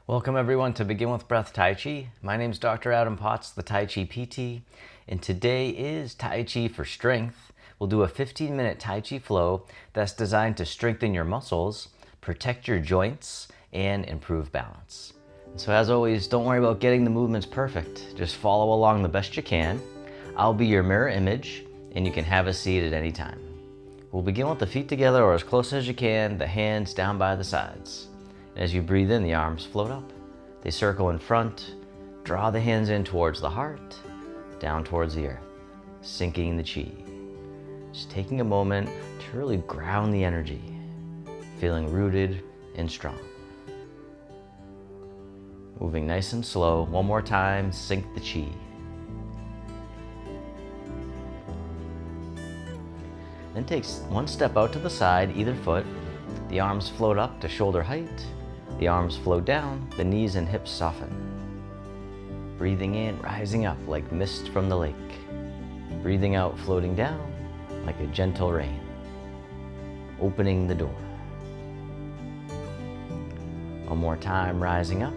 Welcome everyone to Begin With Breath Tai Chi. My name is Dr. Adam Potts, the Tai Chi PT, and today is Tai Chi for Strength. We'll do a 15-minute Tai Chi flow that's designed to strengthen your muscles, protect your joints, and improve balance. So as always, don't worry about getting the movements perfect. Just follow along the best you can. I'll be your mirror image, and you can have a seat at any time. We'll begin with the feet together or as close as you can, the hands down by the sides. As you breathe in, the arms float up. They circle in front. Draw the hands in towards the heart, down towards the earth, sinking the chi. Just taking a moment to really ground the energy, feeling rooted and strong. Moving nice and slow. One more time, sink the chi. Then take one step out to the side, either foot. The arms float up to shoulder height. The arms float down, the knees and hips soften. Breathing in, rising up like mist from the lake. Breathing out, floating down like a gentle rain. Opening the door. One more time, rising up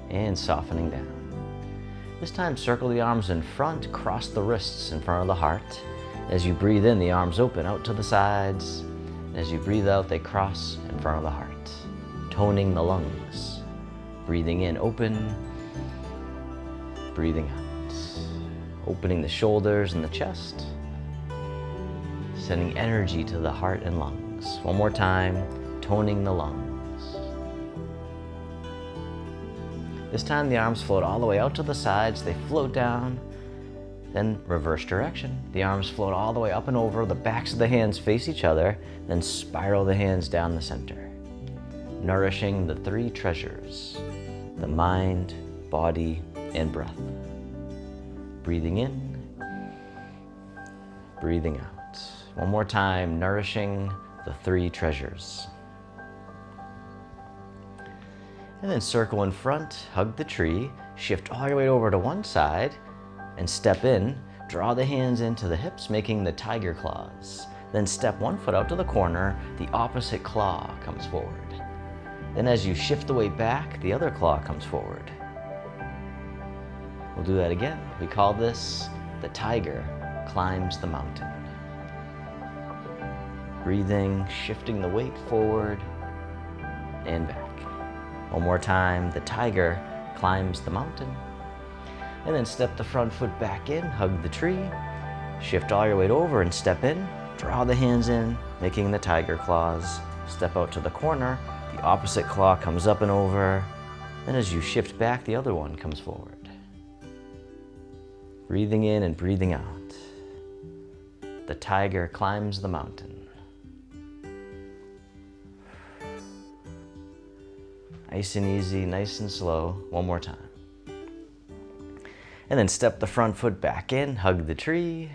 and softening down. This time, circle the arms in front, cross the wrists in front of the heart. As you breathe in, the arms open out to the sides. And as you breathe out, they cross in front of the heart, toning the lungs. Breathing in, open. Breathing out. Opening the shoulders and the chest. Sending energy to the heart and lungs. One more time, toning the lungs. This time the arms float all the way out to the sides. They float down. Then reverse direction. The arms float all the way up and over. The backs of the hands face each other. Then spiral the hands down the center. Nourishing the three treasures: the mind, body, and breath. Breathing in, breathing out. One more time, nourishing the three treasures. And then circle in front, hug the tree, shift all your weight over to one side, and step in. Draw the hands into the hips, making the tiger claws. Then step one foot out to the corner, the opposite claw comes forward. Then as you shift the weight back, the other claw comes forward. We'll do that again. We call this the tiger climbs the mountain. Breathing, shifting the weight forward and back. One more time, the tiger climbs the mountain. And then step the front foot back in, hug the tree, shift all your weight over and step in. Draw the hands in, making the tiger claws. Step out to the corner, the opposite claw comes up and over. Then as you shift back, the other one comes forward. Breathing in and breathing out. The tiger climbs the mountain. Nice and easy, nice and slow. One more time. And then step the front foot back in, hug the tree.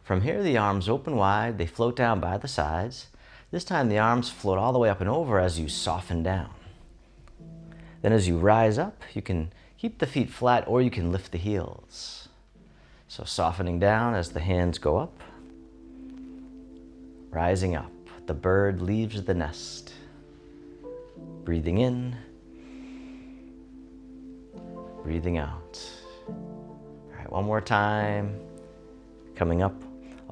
From here, the arms open wide, they float down by the sides. This time the arms float all the way up and over as you soften down. Then as you rise up, you can keep the feet flat or you can lift the heels. So softening down as the hands go up. Rising up, the bird leaves the nest. Breathing in, breathing out. All right, one more time. Coming up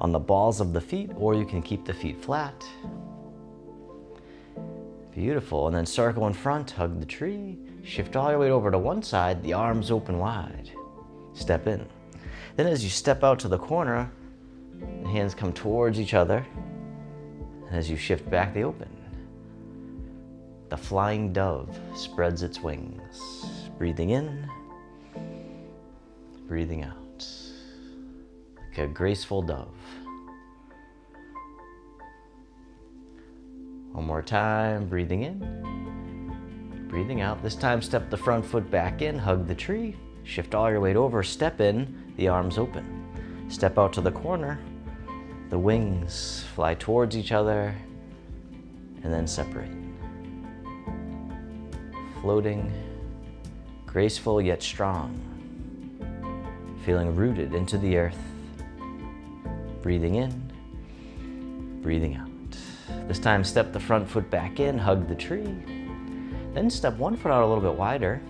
on the balls of the feet, or you can keep the feet flat. Beautiful, and then circle in front, hug the tree, shift all your weight over to one side, the arms open wide. Step in. Then as you step out to the corner, the hands come towards each other, and as you shift back, they open. The flying dove spreads its wings. Breathing in, breathing out. Like a graceful dove. One more time, breathing in, breathing out. This time, step the front foot back in, hug the tree, shift all your weight over, step in, the arms open. Step out to the corner, the wings fly towards each other, and then separate. Floating, graceful yet strong, feeling rooted into the earth. Breathing in, breathing out. This time, step the front foot back in, hug the tree. Then step one foot out a little bit wider.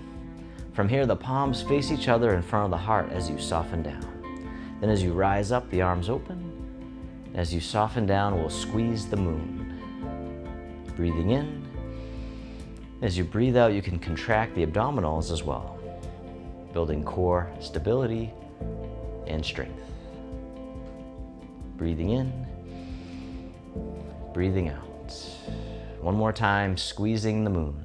From here, the palms face each other in front of the heart as you soften down. Then as you rise up, the arms open. As you soften down, we'll squeeze the moon. Breathing in. As you breathe out, you can contract the abdominals as well, building core stability and strength. Breathing in, breathing out. One more time, squeezing the moon.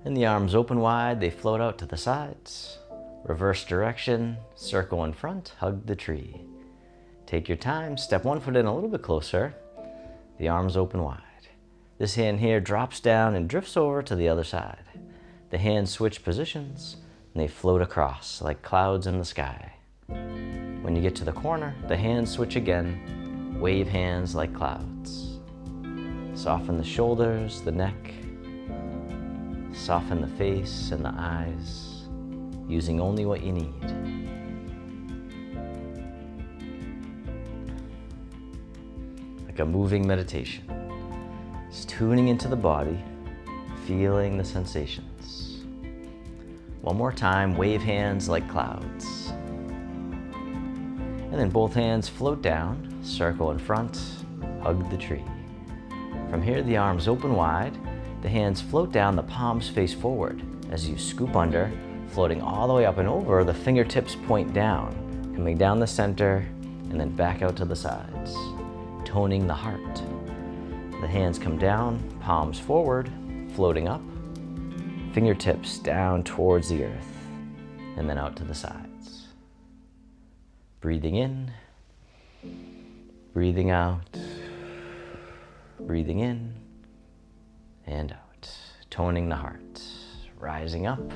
And the arms open wide, they float out to the sides. Reverse direction, circle in front, hug the tree. Take your time, step one foot in a little bit closer. The arms open wide. This hand here drops down and drifts over to the other side. The hands switch positions and they float across like clouds in the sky. When you get to the corner, the hands switch again, wave hands like clouds. Soften the shoulders, the neck. Soften the face and the eyes, using only what you need. Like a moving meditation. Just tuning into the body, feeling the sensations. One more time, wave hands like clouds. And then both hands float down, circle in front, hug the tree. From here, the arms open wide, the hands float down, the palms face forward. As you scoop under, floating all the way up and over, the fingertips point down, coming down the center and then back out to the sides, toning the heart. The hands come down, palms forward, floating up, fingertips down towards the earth, and then out to the sides. Breathing in, breathing out, breathing in and out, toning the heart, rising up,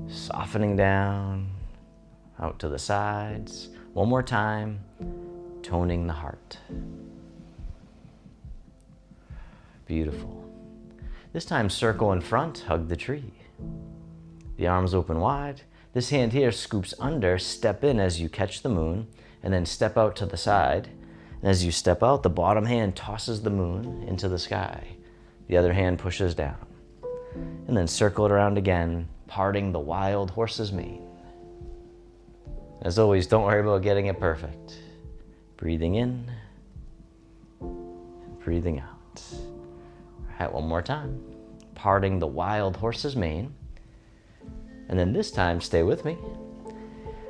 softening down, out to the sides. One more time, toning the heart. Beautiful. This time, circle in front, hug the tree. The arms open wide. This hand here scoops under, step in as you catch the moon, and then step out to the side. And as you step out, the bottom hand tosses the moon into the sky. The other hand pushes down. And then circle it around again, parting the wild horse's mane. As always, don't worry about getting it perfect. Breathing in, and breathing out. All right, one more time. Parting the wild horse's mane. And then this time, stay with me.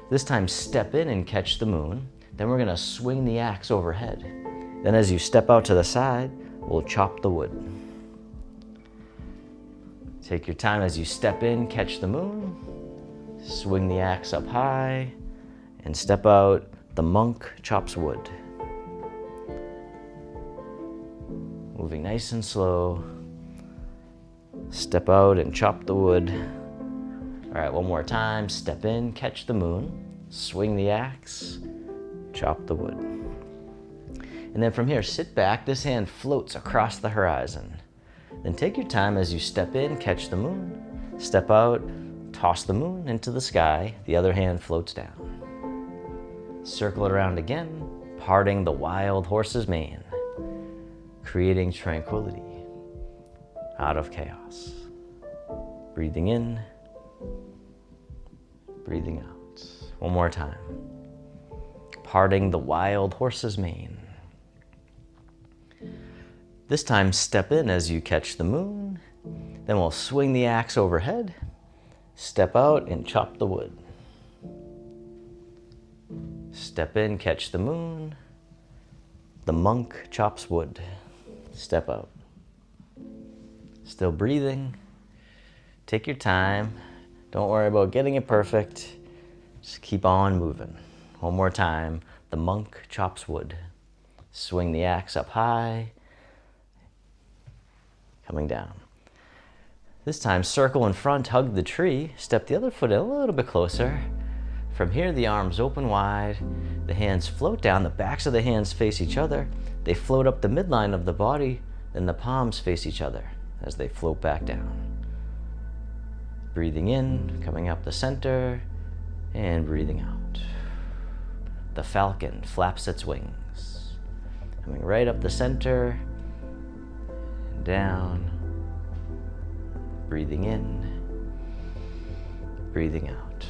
This time, step in and catch the moon. Then we're gonna swing the axe overhead. Then as you step out to the side, we'll chop the wood. Take your time as you step in, catch the moon, swing the axe up high, and step out, the monk chops wood. Moving nice and slow. Step out and chop the wood. All right, one more time. Step in, catch the moon, swing the axe, chop the wood. And then from here, sit back. This hand floats across the horizon. Then take your time as you step in, catch the moon, step out, toss the moon into the sky. The other hand floats down. Circle it around again, parting the wild horse's mane, creating tranquility out of chaos. Breathing in, breathing out. One more time. Parting the wild horse's mane. This time, step in as you catch the moon. Then we'll swing the axe overhead, step out and chop the wood. Step in, catch the moon. The monk chops wood. Step out. Still breathing. Take your time. Don't worry about getting it perfect. Just keep on moving. One more time. The monk chops wood. Swing the axe up high. Coming down. This time, circle in front, hug the tree. Step the other foot in a little bit closer. From here, the arms open wide. The hands float down. The backs of the hands face each other. They float up the midline of the body. Then the palms face each other as they float back down. Breathing in, coming up the center, and breathing out. The falcon flaps its wings. Coming right up the center, down. Breathing in, breathing out.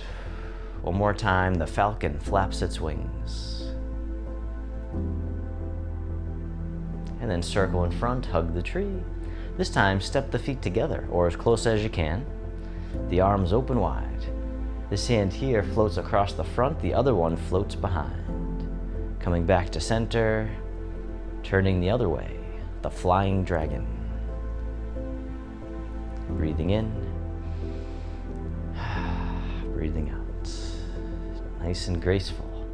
One more time, the falcon flaps its wings. And then circle in front, hug the tree. This time, step the feet together, or as close as you can. The arms open wide. This hand here floats across the front, the other one floats behind. Coming back to center, turning the other way, the flying dragon. Breathing in, breathing out. Nice and graceful,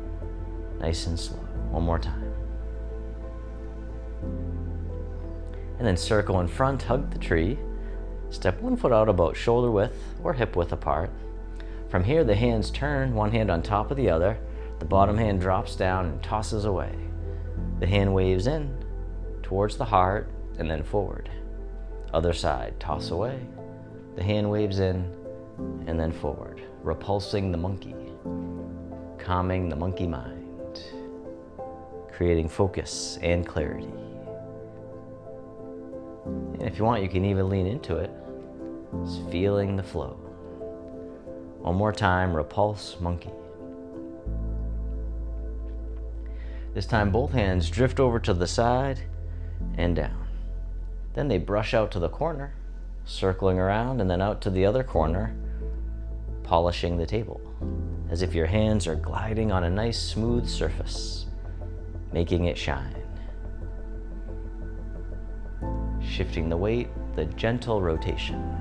nice and slow. One more time. And then circle in front, hug the tree. Step one foot out about shoulder width or hip width apart. From here, the hands turn, one hand on top of the other. The bottom hand drops down and tosses away. The hand waves in towards the heart and then forward. Other side, toss away. The hand waves in and then forward, repulsing the monkey, calming the monkey mind, creating focus and clarity. And if you want, you can even lean into it, just feeling the flow. One more time, repulse, monkey. This time, both hands drift over to the side and down. Then they brush out to the corner, circling around, and then out to the other corner, polishing the table, as if your hands are gliding on a nice smooth surface, making it shine. Shifting the weight, the gentle rotation.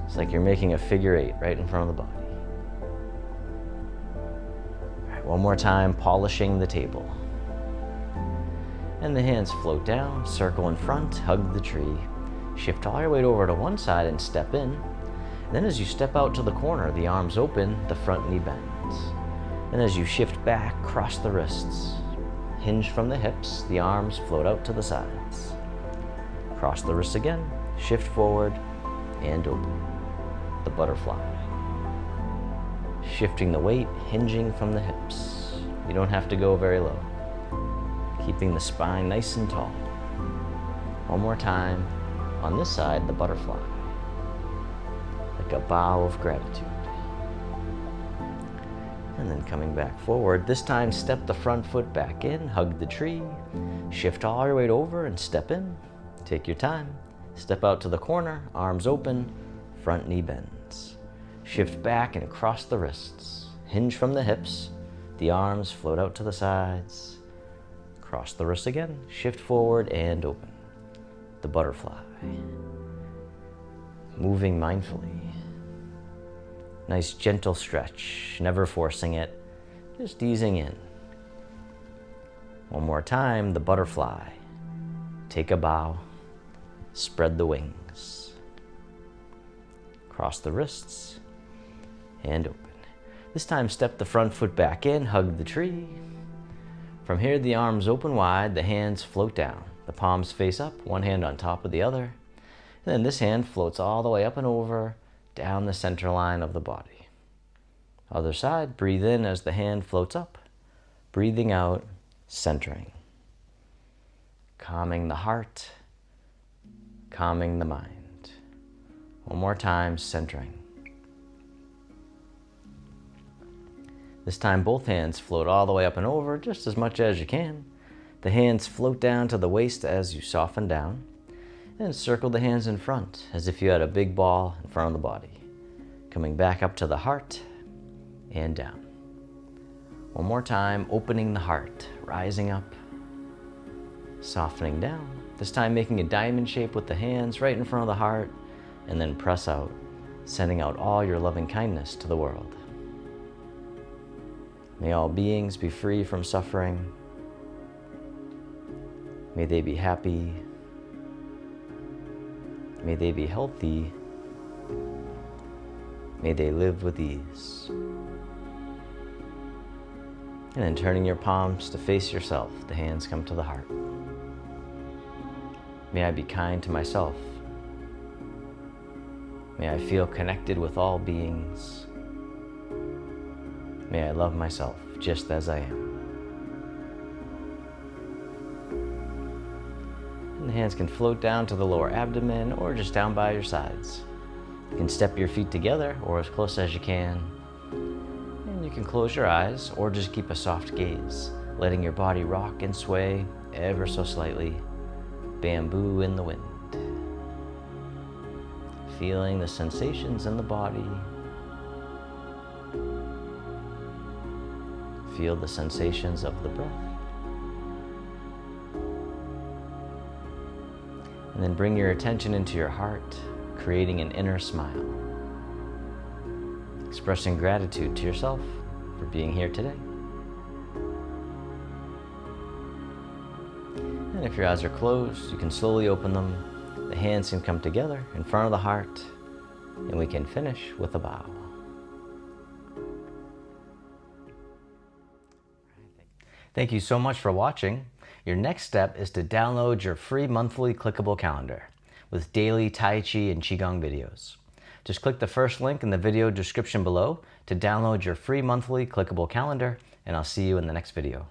It's like you're making a figure eight right in front of the body. All right, one more time, polishing the table. And the hands float down, circle in front, hug the tree. Shift all your weight over to one side and step in. Then as you step out to the corner, the arms open, the front knee bends. Then as you shift back, cross the wrists. Hinge from the hips, the arms float out to the sides. Cross the wrists again, shift forward and open. The butterfly. Shifting the weight, hinging from the hips. You don't have to go very low. Keeping the spine nice and tall. One more time. On this side, the butterfly. Like a bow of gratitude. And then coming back forward. This time, step the front foot back in, hug the tree. Shift all your weight over and step in. Take your time. Step out to the corner, arms open, front knee bends. Shift back and cross the wrists. Hinge from the hips. The arms float out to the sides. Cross the wrists again, shift forward and open. The butterfly. Moving mindfully. Nice gentle stretch, never forcing it, just easing in. One more time, the butterfly. Take a bow, spread the wings. Cross the wrists and open. This time, step the front foot back in, hug the tree. From here, the arms open wide, the hands float down. The palms face up, one hand on top of the other. And then this hand floats all the way up and over, down the center line of the body. Other side, breathe in as the hand floats up. Breathing out, centering. Calming the heart, calming the mind. One more time, centering. This time, both hands float all the way up and over, just as much as you can. The hands float down to the waist as you soften down. And circle the hands in front, as if you had a big ball in front of the body. Coming back up to the heart, and down. One more time, opening the heart, rising up, softening down. This time, making a diamond shape with the hands right in front of the heart, and then press out, sending out all your loving kindness to the world. May all beings be free from suffering. May they be happy. May they be healthy. May they live with ease. And then turning your palms to face yourself, the hands come to the heart. May I be kind to myself. May I feel connected with all beings. May I love myself just as I am. And the hands can float down to the lower abdomen or just down by your sides. You can step your feet together or as close as you can. And you can close your eyes or just keep a soft gaze, letting your body rock and sway ever so slightly. Bamboo in the wind. Feeling the sensations in the body. Feel the sensations of the breath. And then bring your attention into your heart, creating an inner smile. Expressing gratitude to yourself for being here today. And if your eyes are closed, you can slowly open them. The hands can come together in front of the heart, and we can finish with a bow. Thank you so much for watching. Your next step is to download your free monthly clickable calendar with daily Tai Chi and Qigong videos. Just click the first link in the video description below to download your free monthly clickable calendar, and I'll see you in the next video.